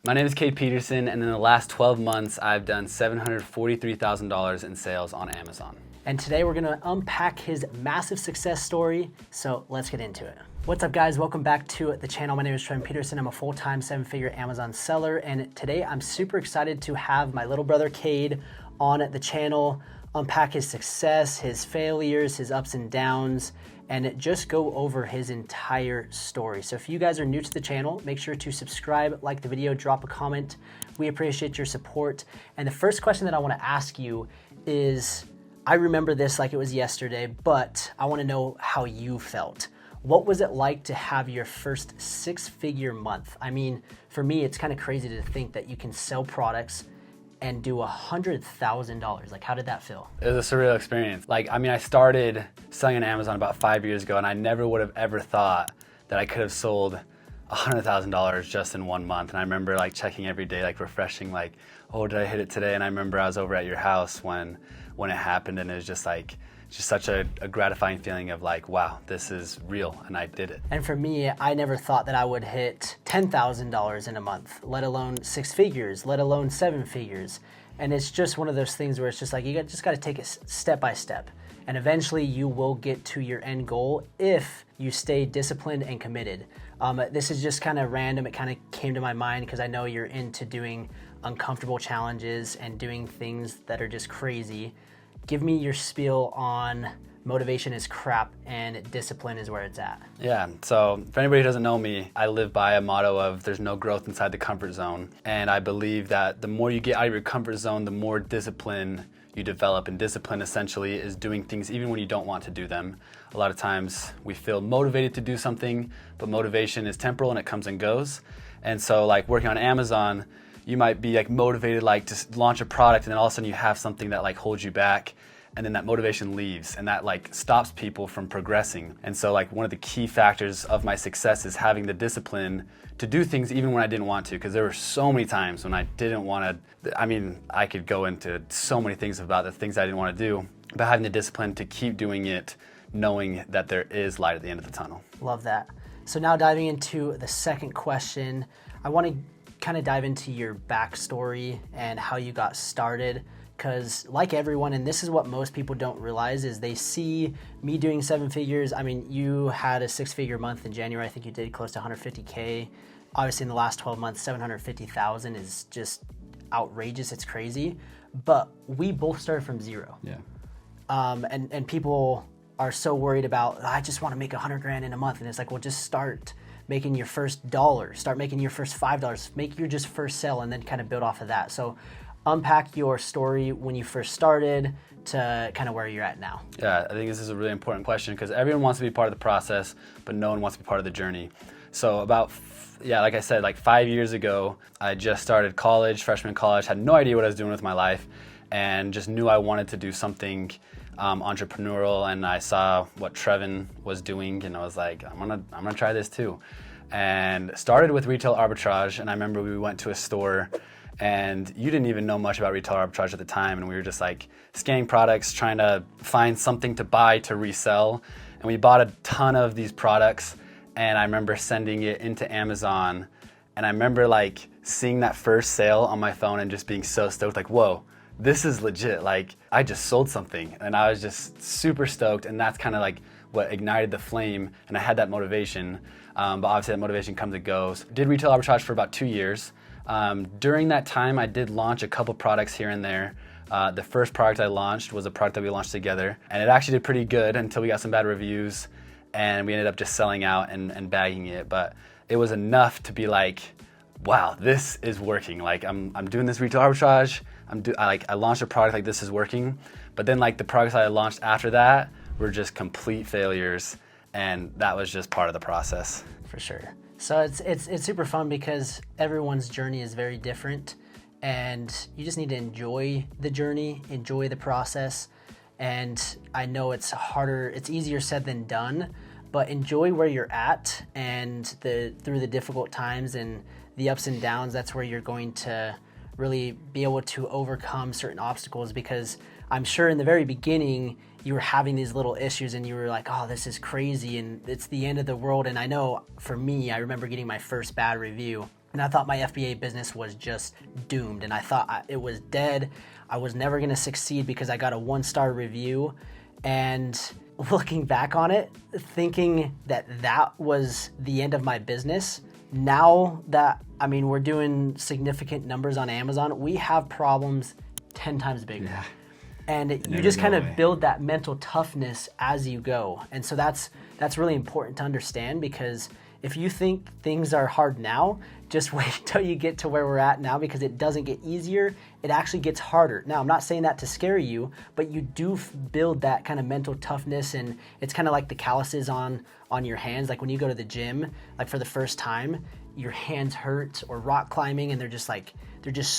My name is Cade Peterson, and in the last 12 months, I've done $743,000 in sales on Amazon. And today we're gonna unpack his massive success story, so let's get into it. What's up guys, welcome back to the channel. My name is Trevin Peterson. I'm a full-time 7-figure Amazon seller, and today I'm super excited to have my little brother Cade on the channel, unpack his success, his failures, his ups and downs, and just go over his entire story. So if you guys are new to the channel, make sure to subscribe, like the video, drop a comment. We appreciate your support. And the first question that I wanna ask you is, I remember this like it was yesterday, but I wanna know how you felt. What was it like to have your first 6-figure month? I mean, for me, it's kind of crazy to think that you can sell products and do $100,000. Like, how did that feel? It was a surreal experience. I started selling on Amazon about 5 years ago, and I never would have ever thought that I could have sold $100,000 just in 1 month. And I remember checking every day, refreshing, oh, did I hit it today? And I remember I was over at your house when it happened, and it was just such a gratifying feeling of wow, this is real, and I did it. And for me, I never thought that I would hit $10,000 in a month, let alone 6 figures, let alone 7 figures. And it's just one of those things where it's just you just gotta take it step by step. And eventually you will get to your end goal if you stay disciplined and committed. This is just kind of random. It kind of came to my mind because I know you're into doing uncomfortable challenges and doing things that are just crazy. Give me your spiel on motivation is crap and discipline is where it's at. Yeah, so for anybody who doesn't know me, I live by a motto of there's no growth inside the comfort zone. And I believe that the more you get out of your comfort zone, the more discipline you develop. And discipline essentially is doing things even when you don't want to do them. A lot of times we feel motivated to do something, but motivation is temporal and it comes and goes. And so working on Amazon, you might be motivated to launch a product, and then all of a sudden you have something that holds you back, and then that motivation leaves, and that stops people from progressing. And so one of the key factors of my success is having the discipline to do things even when I didn't want to, because there were so many times when I didn't want to. I mean, I could go into so many things about the things I didn't want to do, but having the discipline to keep doing it, knowing that there is light at the end of the tunnel. Love that. So now diving into the second question, I want to kind of dive into your backstory and how you got started, because like everyone, and this is what most people don't realize, is they see me doing 7 figures. I mean, you had a 6-figure month in January. I think you did close to 150K. Obviously in the last 12 months, 750,000 is just outrageous. It's crazy, but we both started from zero. Yeah. And people are so worried about, I just want to make 100 grand in a month. And it's well, just start making your first $1, start making your first $5, make your just first sale, and then kind of build off of that. So unpack your story when you first started to kind of where you're at now. Yeah, I think this is a really important question because everyone wants to be part of the process, but no one wants to be part of the journey. So like I said, 5 years ago, I just started college, freshman college, had no idea what I was doing with my life, and just knew I wanted to do something entrepreneurial, and I saw what Trevin was doing, and I was I'm gonna try this too. And started with retail arbitrage, and I remember we went to a store, and you didn't even know much about retail arbitrage at the time, and we were just scanning products, trying to find something to buy to resell, and we bought a ton of these products, and I remember sending it into Amazon, and I remember seeing that first sale on my phone and just being so stoked, whoa, this is legit, I just sold something, and I was just super stoked, and that's kind of what ignited the flame, and I had that motivation, but obviously that motivation comes and goes. Did retail arbitrage for about 2 years. During that time, I did launch a couple products here and there. The first product I launched was a product that we launched together, and it actually did pretty good until we got some bad reviews, and we ended up just selling out and bagging it, but it was enough to be wow, this is working. I'm doing this retail arbitrage. I launched a product this is working, but then the products I launched after that were just complete failures, and that was just part of the process. For sure. So it's super fun because everyone's journey is very different, and you just need to enjoy the journey, enjoy the process. And I know it's harder, it's easier said than done, but enjoy where you're at, and through the difficult times and the ups and downs, that's where you're going to really be able to overcome certain obstacles, because I'm sure in the very beginning you were having these little issues and you were oh, this is crazy and it's the end of the world. And I know for me, I remember getting my first bad review And I thought my FBA business was just doomed, and I thought it was dead. I was never gonna succeed because I got a 1-star review. And looking back on it, thinking that that was the end of my business, now that, I mean, we're doing significant numbers on Amazon, we have problems 10 times bigger. Yeah. And you just kind of build that mental toughness as you go. And so that's really important to understand, because if you think things are hard now, just wait till you get to where we're at now, because it doesn't get easier, it actually gets harder. Now, I'm not saying that to scare you, but you do build that kind of mental toughness, and it's kind of like the calluses on your hands. Like when you go to the gym, like for the first time, your hands hurt, or rock climbing, and they're just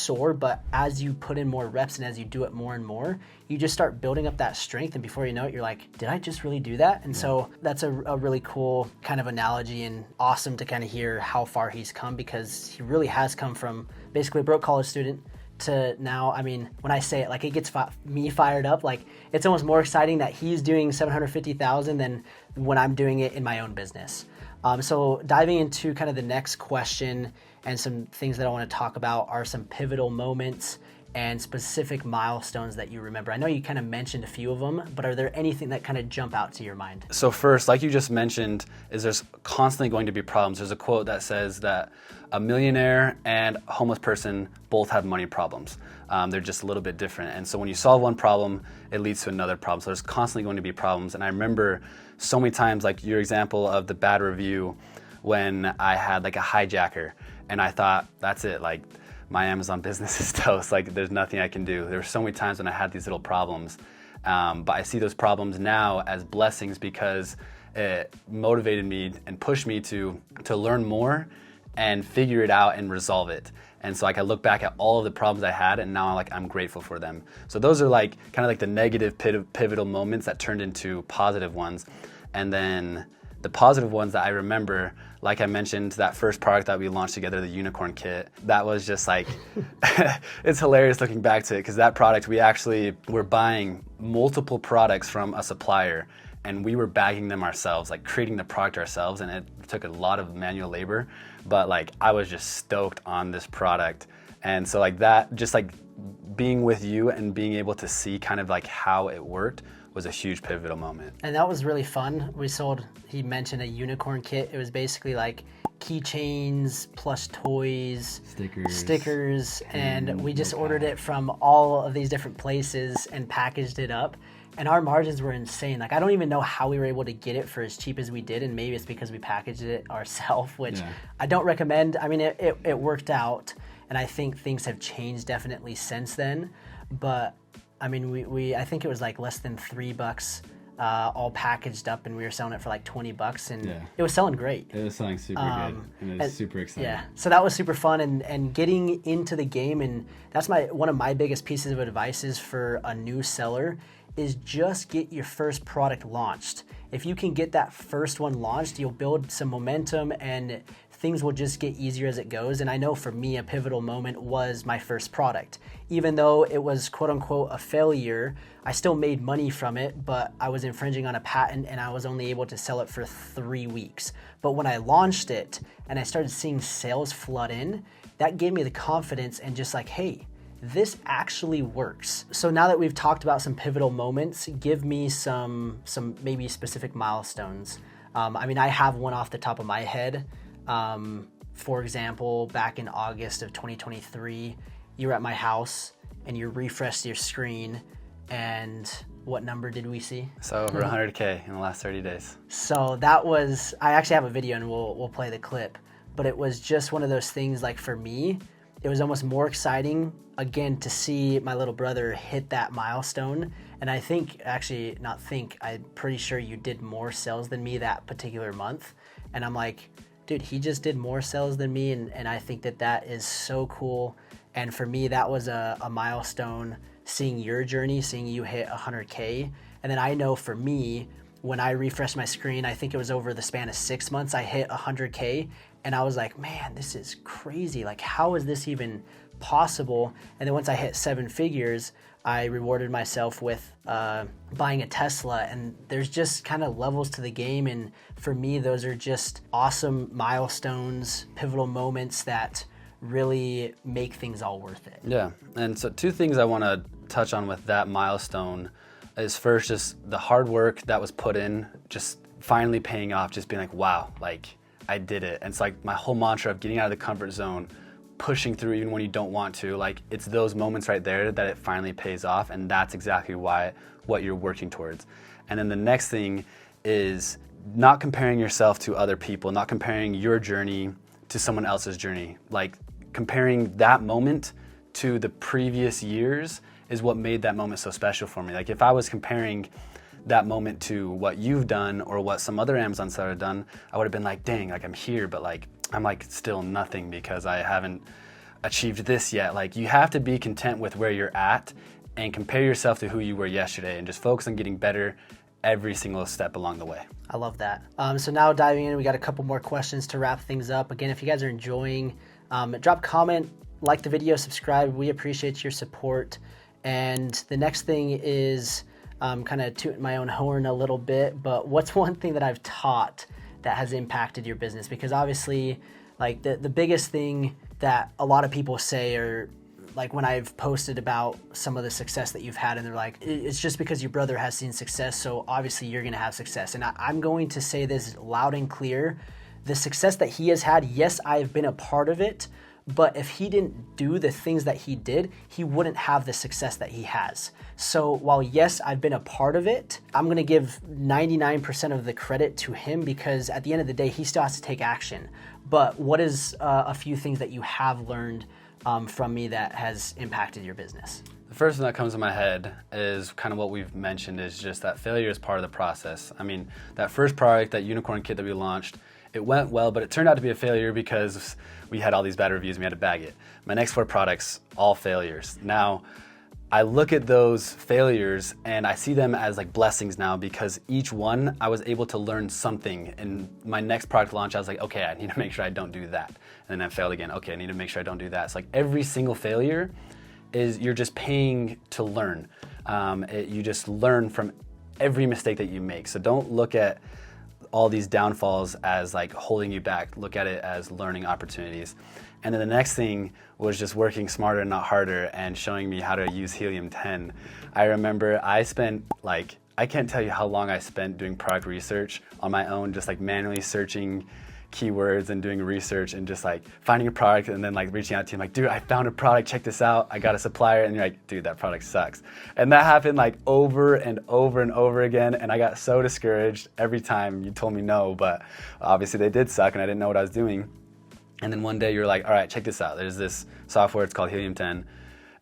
sore. But as you put in more reps and as you do it more and more, you just start building up that strength, and before you know it, you're like, did I just really do that? And so that's a really cool kind of analogy, and awesome to kind of hear how far he's come, because he really has come from basically a broke college student to now. I mean, when I say it, like, it gets me fired up. Like, it's almost more exciting that he's doing 750,000 than when I'm doing it in my own business. So diving into kind of the next question, and some things that I want to talk about are some pivotal moments and specific milestones that you remember. I know you kind of mentioned a few of them, but are there anything that kind of jump out to your mind? So first, like you just mentioned, is there's constantly going to be problems. There's a quote that says that a millionaire and a homeless person both have money problems. They're just a little bit different. And so when you solve one problem, it leads to another problem. So there's constantly going to be problems. And I remember so many times, like your example of the bad review, when I had like a hijacker, and I thought, that's it, like my Amazon business is toast, like there's nothing I can do. There were so many times when I had these little problems, but I see those problems now as blessings, because it motivated me and pushed me to learn more and figure it out and resolve it. And so like I look back at all of the problems I had, and now I'm grateful for them. So those are like kind of like the negative pivotal moments that turned into positive ones. And then the positive ones that I remember, like I mentioned, that first product that we launched together, the unicorn kit, that was just like, it's hilarious looking back to it, because that product, we actually were buying multiple products from a supplier, and we were bagging them ourselves, like creating the product ourselves, and it took a lot of manual labor, but like I was just stoked on this product. And so like that, just like being with you and being able to see kind of like how it worked was a huge pivotal moment. And that was really fun. He mentioned a unicorn kit. It was basically like keychains, plush toys, stickers, and we just ordered it from all of these different places and packaged it up. And our margins were insane. Like, I don't even know how we were able to get it for as cheap as we did, and maybe it's because we packaged it ourselves, which I don't recommend. I mean, it worked out, and I think things have changed definitely since then. But I mean, I think it was like less than $3, all packaged up, and we were selling it for like $20, and it was selling great. It was selling super good, and it was super exciting. Yeah, so that was super fun, and getting into the game, and that's one of my biggest pieces of advice is for a new seller is just get your first product launched. If you can get that first one launched, you'll build some momentum, and things will just get easier as it goes. And I know for me, a pivotal moment was my first product. Even though it was quote unquote a failure, I still made money from it, but I was infringing on a patent, and I was only able to sell it for 3 weeks. But when I launched it and I started seeing sales flood in, that gave me the confidence and just like, hey, this actually works. So now that we've talked about some pivotal moments, give me some maybe specific milestones. I mean, I have one off the top of my head. For example, back in August of 2023, you were at my house and you refreshed your screen, and what number did we see? So over 100K in the last 30 days. So that was, I actually have a video, and we'll play the clip, but it was just one of those things, like for me, it was almost more exciting again to see my little brother hit that milestone. And I think, actually not think, I'm pretty sure you did more sales than me that particular month. And I'm like, dude, he just did more sales than me, and I think that is so cool. And for me, that was a milestone, seeing your journey, seeing you hit 100K. And then I know for me, when I refreshed my screen, I think it was over the span of 6 months, I hit 100K, and I was like, man, this is crazy. Like, how is this even possible? And then once I hit 7 figures, I rewarded myself with buying a Tesla, and there's just kind of levels to the game. And for me, those are just awesome milestones, pivotal moments that really make things all worth it. Yeah, and so 2 things I want to touch on with that milestone is first just the hard work that was put in, just finally paying off, just being like, wow, like I did it. And it's like my whole mantra of getting out of the comfort zone, pushing through even when you don't want to, like it's those moments right there that it finally pays off, and that's exactly what you're working towards. And then the next thing is not comparing yourself to other people, not comparing your journey to someone else's journey. Like comparing that moment to the previous years is what made that moment so special for me. Like if I was comparing that moment to what you've done or what some other Amazon seller have done, I would have been like, dang, like I'm here, but like I'm like still nothing because I haven't achieved this yet. Like you have to be content with where you're at and compare yourself to who you were yesterday and just focus on getting better every single step along the way. I love that. So now diving in, we got a couple more questions to wrap things up. Again, if you guys are enjoying, drop a comment, like the video, subscribe. We appreciate your support. And the next thing is kind of tooting my own horn a little bit, but what's one thing that I've taught that has impacted your business? Because obviously, like the biggest thing that a lot of people say, or like when I've posted about some of the success that you've had, and they're like, it's just because your brother has seen success, so obviously you're gonna have success. And I'm going to say this loud and clear. The success that he has had, yes, I've been a part of it, but if he didn't do the things that he did, he wouldn't have the success that he has. So while yes, I've been a part of it, I'm gonna give 99% of the credit to him, because at the end of the day, he still has to take action. But what is a few things that you have learned from me that has impacted your business? The first thing that comes to my head is kind of what we've mentioned, is just that failure is part of the process. I mean, that first product, that unicorn kit that we launched, it went well, but it turned out to be a failure because we had all these bad reviews and we had to bag it. My next 4 products, all failures. Now, I look at those failures and I see them as like blessings now, because each one I was able to learn something. In my next product launch, I was like, okay, I need to make sure I don't do that. And then I failed again. Okay, I need to make sure I don't do that. It's like every single failure is you're just paying to learn. You just learn from every mistake that you make. So don't look at all these downfalls as like holding you back. Look at it as learning opportunities. And then the next thing was just working smarter and not harder, and showing me how to use helium-10. I remember I spent like, I can't tell you how long I spent doing product research on my own, just like manually searching keywords and doing research and just like finding a product and then like reaching out to you like, dude, I found a product, check this out. I got a supplier. And you're like, dude, that product sucks. And that happened like over and over and over again. And I got so discouraged every time you told me no, but obviously they did suck and I didn't know what I was doing. And then one day you're like, all right, check this out. There's this software, it's called Helium-10.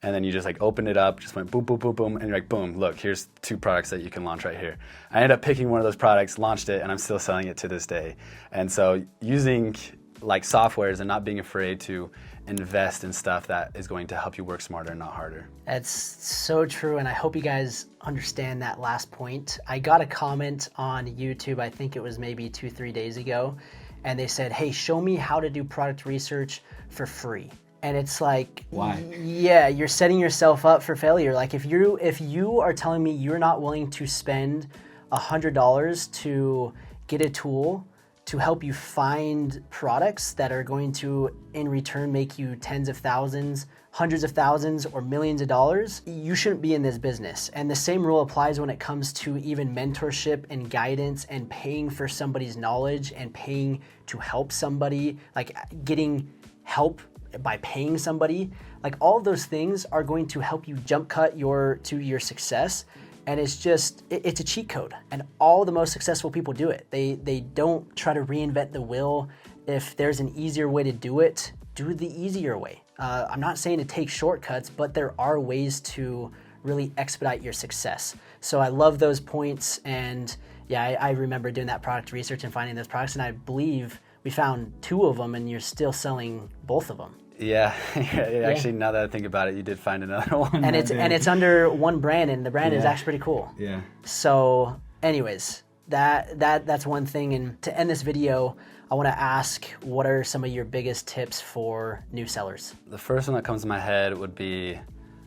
And then you just like opened it up, just went boom, boom, boom, boom. And you're like, boom, look, here's 2 products that you can launch right here. I ended up picking one of those products, launched it, and I'm still selling it to this day. And so using like softwares and not being afraid to invest in stuff that is going to help you work smarter and not harder. That's so true, and I hope you guys understand that last point. I got a comment on YouTube, I think it was maybe 2-3 days ago, and they said, hey, show me how to do product research for free. And it's like, why? Yeah, you're setting yourself up for failure. Like if you are telling me you're not willing to spend $100 to get a tool to help you find products that are going to, in return, make you tens of thousands, hundreds of thousands, or millions of dollars, you shouldn't be in this business. And the same rule applies when it comes to even mentorship and guidance and paying for somebody's knowledge and paying to help somebody, like getting help by paying somebody. Like all of those things are going to help you jump cut to your success. And it's a cheat code. And all the most successful people do it. They don't try to reinvent the wheel. If there's an easier way to do it, do it the easier way. I'm not saying to take shortcuts, but there are ways to really expedite your success. So I love those points. And yeah, I remember doing that product research and finding those products. And I believe we found 2 of them and you're still selling both of them. Yeah, actually, now that I think about it, you did find another one. And it's under one brand, and the brand is actually pretty cool. Yeah. So, anyways, that's one thing. And to end this video, I want to ask, what are some of your biggest tips for new sellers? The first one that comes to my head would be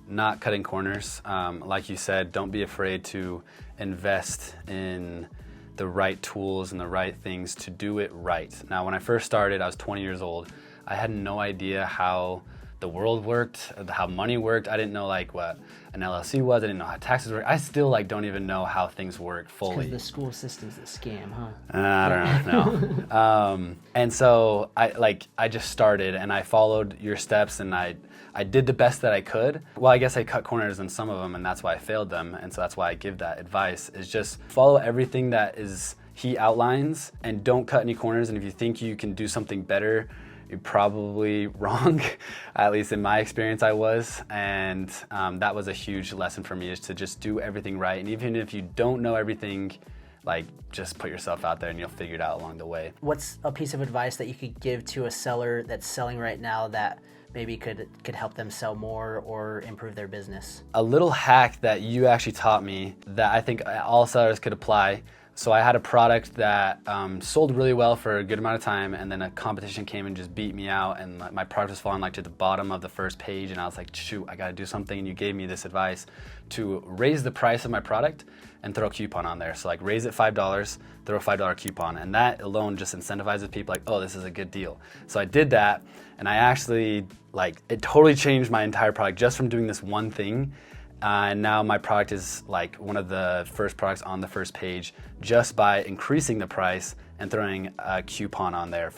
not cutting corners. Like you said, don't be afraid to invest in the right tools and the right things to do it right. Now, when I first started, I was 20 years old. I had no idea how the world worked, how money worked. I didn't know like what an LLC was. I didn't know how taxes work. I still like don't even know how things work fully. Because the school system's a scam, huh? I don't know. And so I just started and I followed your steps and I did the best that I could. Well, I guess I cut corners on some of them and that's why I failed them. And so that's why I give that advice is just follow everything that he outlines and don't cut any corners. And if you think you can do something better, you're probably wrong. At least in my experience, I was. And that was a huge lesson for me, is to just do everything right. And even if you don't know everything, like just put yourself out there and you'll figure it out along the way. What's a piece of advice that you could give to a seller that's selling right now that maybe could help them sell more or improve their business? A little hack that you actually taught me that I think all sellers could apply. So I had a product that sold really well for a good amount of time, and then a competition came and just beat me out, and my product was falling like to the bottom of the first page, and I was like, shoot, I gotta do something. And you gave me this advice to raise the price of my product and throw a coupon on there. So like raise it $5, throw a $5 coupon, and that alone just incentivizes people like, oh, this is a good deal. So I did that, and I actually it totally changed my entire product just from doing this one thing. And now my product is like one of the first products on the first page just by increasing the price and throwing a coupon on there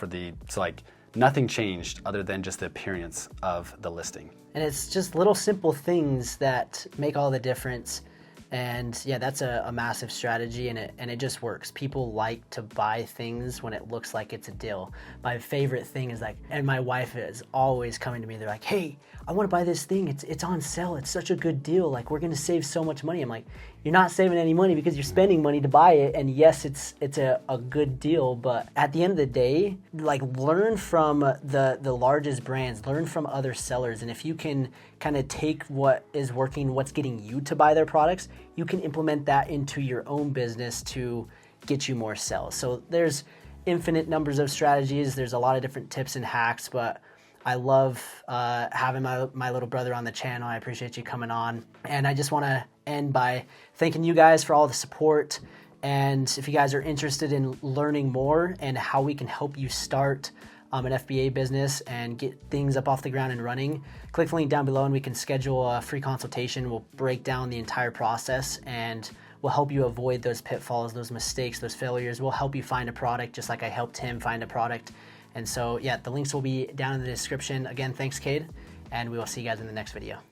so like nothing changed other than just the appearance of the listing. And it's just little simple things that make all the difference. And yeah, that's a massive strategy, and it just works. People like to buy things when it looks like it's a deal. My favorite thing is and my wife is always coming to me, they're like, hey, I want to buy this thing. It's on sale. It's such a good deal. Like, we're going to save so much money. I'm like, you're not saving any money because you're spending money to buy it. And yes, it's a good deal, but at the end of the day, learn from the largest brands, learn from other sellers. And if you can kind of take what is working, what's getting you to buy their products, you can implement that into your own business to get you more sales. So there's infinite numbers of strategies. There's a lot of different tips and hacks, but I love having my little brother on the channel. I appreciate you coming on. And I just want to end by thanking you guys for all the support. And if you guys are interested in learning more and how we can help you start an FBA business and get things up off the ground and running, click the link down below and we can schedule a free consultation. We'll break down the entire process and we'll help you avoid those pitfalls, those mistakes, those failures. We'll help you find a product just like I helped him find a product. And so, yeah, the links will be down in the description. Again, thanks, Cade, and we will see you guys in the next video.